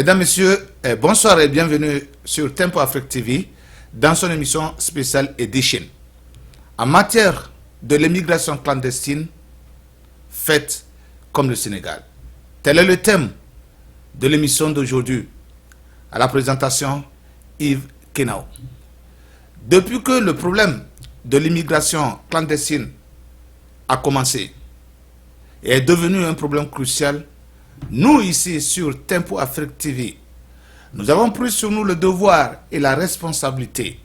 Mesdames, Messieurs, bonsoir et bienvenue sur Tempo Afrique TV dans son émission spéciale Edition. En matière de l'immigration clandestine, faite comme le Sénégal. Tel est le thème de l'émission d'aujourd'hui. À la présentation, Yves Kenao. Depuis que le problème de l'immigration clandestine a commencé et est devenu un problème crucial, nous ici sur Tempo Afrique TV, nous avons pris sur nous le devoir et la responsabilité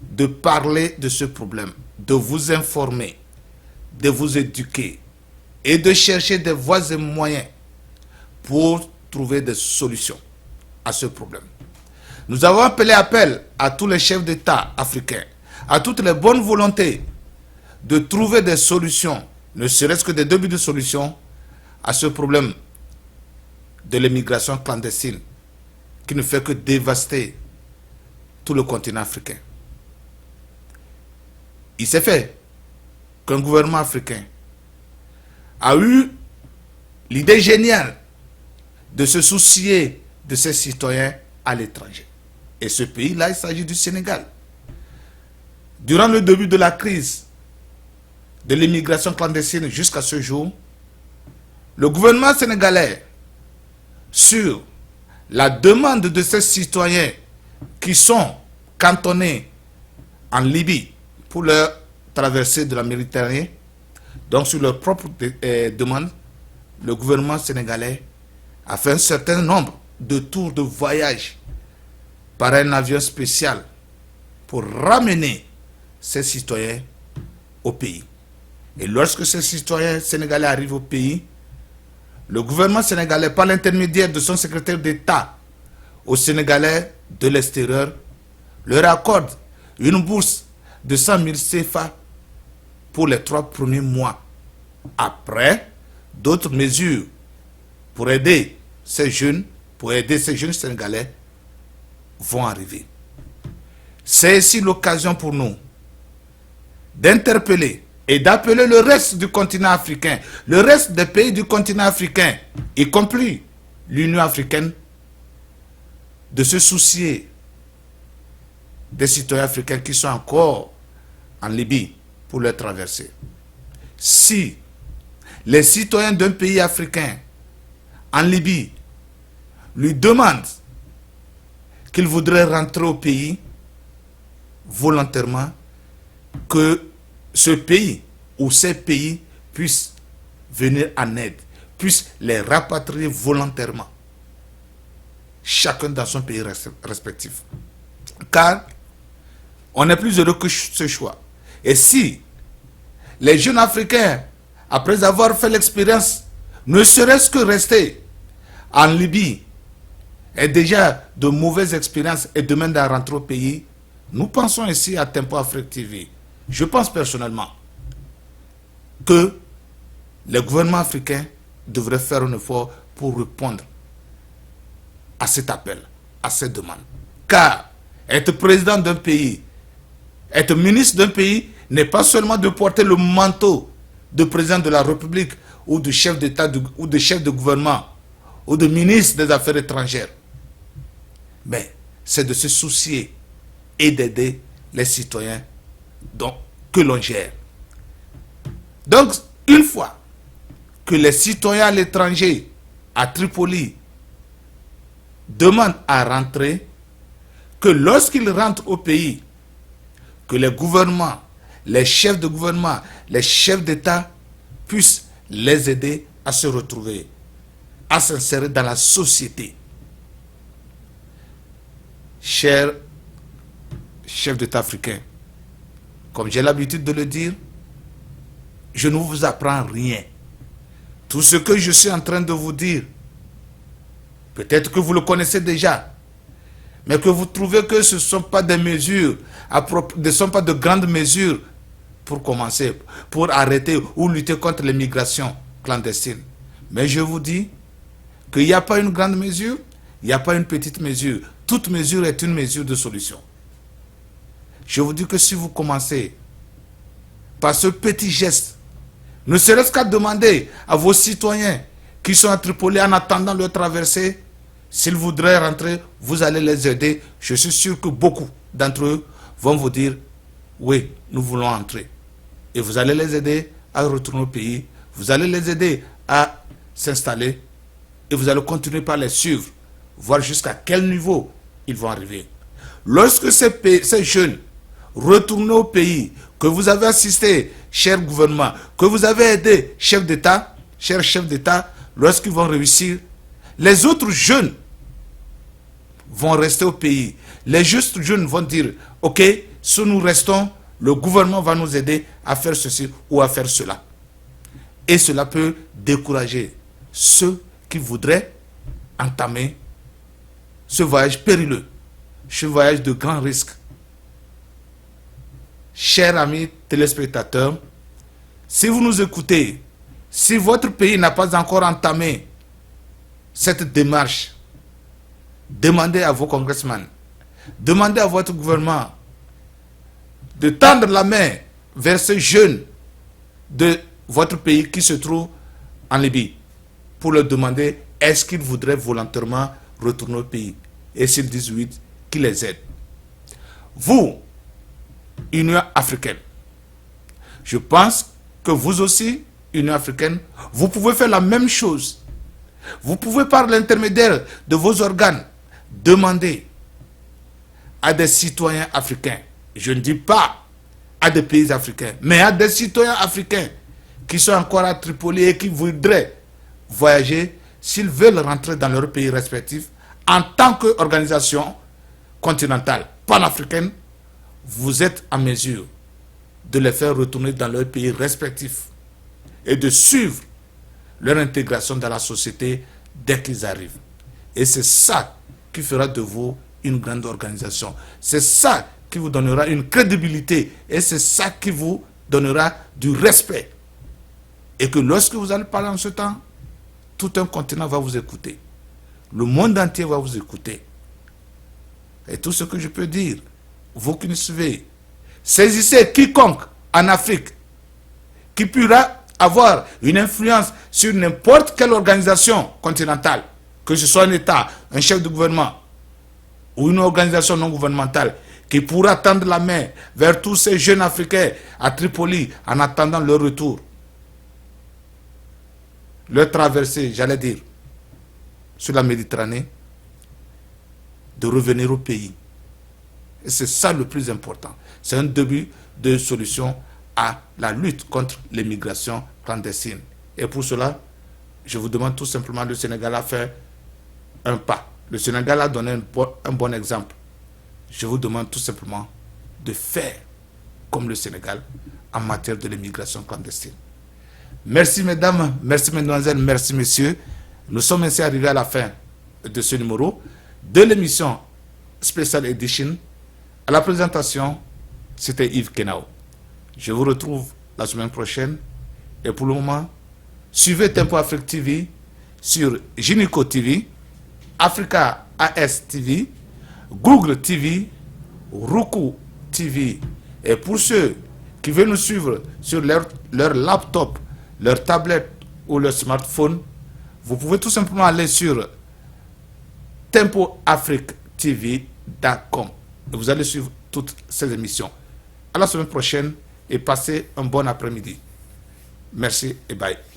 de parler de ce problème, de vous informer, de vous éduquer et de chercher des voies et moyens pour trouver des solutions à ce problème. Nous avons appelé à tous les chefs d'État africains, à toutes les bonnes volontés de trouver des solutions, ne serait-ce que des débuts de solutions à ce problème de l'immigration clandestine qui ne fait que dévaster tout le continent africain. Il s'est fait qu'un gouvernement africain a eu l'idée géniale de se soucier de ses citoyens à l'étranger. Et ce pays-là, il s'agit du Sénégal. Durant le début de la crise de l'immigration clandestine jusqu'à ce jour, le gouvernement sénégalais, sur la demande de ces citoyens qui sont cantonnés en Libye pour leur traversée de la Méditerranée, donc sur leur propre demande, le gouvernement sénégalais a fait un certain nombre de tours de voyage par un avion spécial pour ramener ces citoyens au pays. Et lorsque ces citoyens sénégalais arrivent au pays, le gouvernement sénégalais, par l'intermédiaire de son secrétaire d'État aux Sénégalais de l'extérieur, leur accorde une bourse de 100 000 CFA pour les 3 premiers mois. Après, d'autres mesures pour aider ces jeunes Sénégalais vont arriver. C'est ici l'occasion pour nous d'interpeller et d'appeler le reste du continent africain, le reste des pays du continent africain, y compris l'Union africaine, de se soucier des citoyens africains qui sont encore en Libye pour leur traverser. Si les citoyens d'un pays africain en Libye lui demandent qu'il voudrait rentrer au pays volontairement, que ce pays ou ces pays puissent venir en aide, puissent les rapatrier volontairement, chacun dans son pays respectif. Car on est plus heureux que ce choix. Et si les jeunes Africains, après avoir fait l'expérience, ne serait-ce que rester en Libye, et déjà de mauvaises expériences et demandent à rentrer au pays, nous pensons ici à Tempo Afrique TV. Je pense personnellement que les gouvernements africains devraient faire un effort pour répondre à cet appel, à cette demande. Car être président d'un pays, être ministre d'un pays, n'est pas seulement de porter le manteau de président de la République ou de chef d'État ou de chef de gouvernement ou de ministre des Affaires étrangères. Mais c'est de se soucier et d'aider les citoyens que l'on gère. Donc, une fois que les citoyens à l'étranger, à Tripoli, demandent à rentrer, que lorsqu'ils rentrent au pays, que les gouvernements, les chefs de gouvernement, les chefs d'État puissent les aider à se retrouver, à s'insérer dans la société. Chers chefs d'État africains, comme j'ai l'habitude de le dire, je ne vous apprends rien. Tout ce que je suis en train de vous dire, peut-être que vous le connaissez déjà, mais que vous trouvez que ce ne sont pas des mesures, ne sont pas de grandes mesures pour commencer, pour arrêter ou lutter contre l'immigration clandestine. Mais je vous dis qu'il n'y a pas une grande mesure, il n'y a pas une petite mesure. Toute mesure est une mesure de solution. Je vous dis que si vous commencez par ce petit geste, ne serait-ce qu'à demander à vos citoyens qui sont à Tripoli en attendant leur traversée, S'ils voudraient rentrer, vous allez les aider. Je suis sûr que beaucoup d'entre eux vont vous dire, oui, nous voulons entrer. Et vous allez les aider à retourner au pays. Vous allez les aider à s'installer. Et vous allez continuer par les suivre, voir jusqu'à quel niveau ils vont arriver. Lorsque ces jeunes retournent au pays, que vous avez assisté, cher gouvernement, que vous avez aidé, chef d'État, cher chef d'État, lorsqu'ils vont réussir, les autres jeunes vont rester au pays. Les justes jeunes vont dire, ok, si nous restons, le gouvernement va nous aider à faire ceci ou à faire cela. Et cela peut décourager ceux qui voudraient entamer ce voyage périlleux, ce voyage de grand risque. Chers amis téléspectateurs, si vous nous écoutez, si votre pays n'a pas encore entamé cette démarche, demandez à vos congressmen, demandez à votre gouvernement de tendre la main vers ces jeunes de votre pays qui se trouvent en Libye pour leur demander est-ce qu'ils voudraient volontairement retourner au pays. Et s'ils disent oui, qu'ils les aident. Vous, Union africaine, je pense que vous aussi, Union africaine, vous pouvez faire la même chose. Vous pouvez par l'intermédiaire de vos organes demander à des citoyens africains, je ne dis pas à des pays africains, mais à des citoyens africains qui sont encore à Tripoli et qui voudraient voyager, s'ils veulent rentrer dans leur pays respectif, en tant qu'organisation continentale panafricaine, vous êtes en mesure de les faire retourner dans leur pays respectif et de suivre leur intégration dans la société dès qu'ils arrivent. Et c'est ça qui fera de vous une grande organisation. C'est ça qui vous donnera une crédibilité et c'est ça qui vous donnera du respect. Et que lorsque vous allez parler en ce temps, tout un continent va vous écouter. Le monde entier va vous écouter. Et tout ce que je peux dire, vous qui nous suivez, saisissez quiconque en Afrique qui pourra avoir une influence sur n'importe quelle organisation continentale, que ce soit un État, un chef de gouvernement ou une organisation non gouvernementale, qui pourra tendre la main vers tous ces jeunes Africains à Tripoli en attendant leur retour. Leur traversée, j'allais dire, sur la Méditerranée, de revenir au pays. Et c'est ça le plus important. C'est un début de solution à la lutte contre l'immigration clandestine. Et pour cela, je vous demande tout simplement, le Sénégal a fait un pas. Le Sénégal a donné un bon exemple. Je vous demande tout simplement de faire comme le Sénégal en matière de l'immigration clandestine. Merci mesdames, merci mesdemoiselles, merci messieurs. Nous sommes ainsi arrivés à la fin de ce numéro de l'émission Special Edition. À la présentation, c'était Yves Kenao. Je vous retrouve la semaine prochaine. Et pour le moment, suivez Tempo Afrique TV sur Gynéco TV, Africa AS TV, Google TV, Roku TV. Et pour ceux qui veulent nous suivre sur leur laptop, leur tablette ou leur smartphone, vous pouvez tout simplement aller sur tempoafriquetv.com et vous allez suivre toutes ces émissions. À la semaine prochaine et passez un bon après-midi. Merci et bye.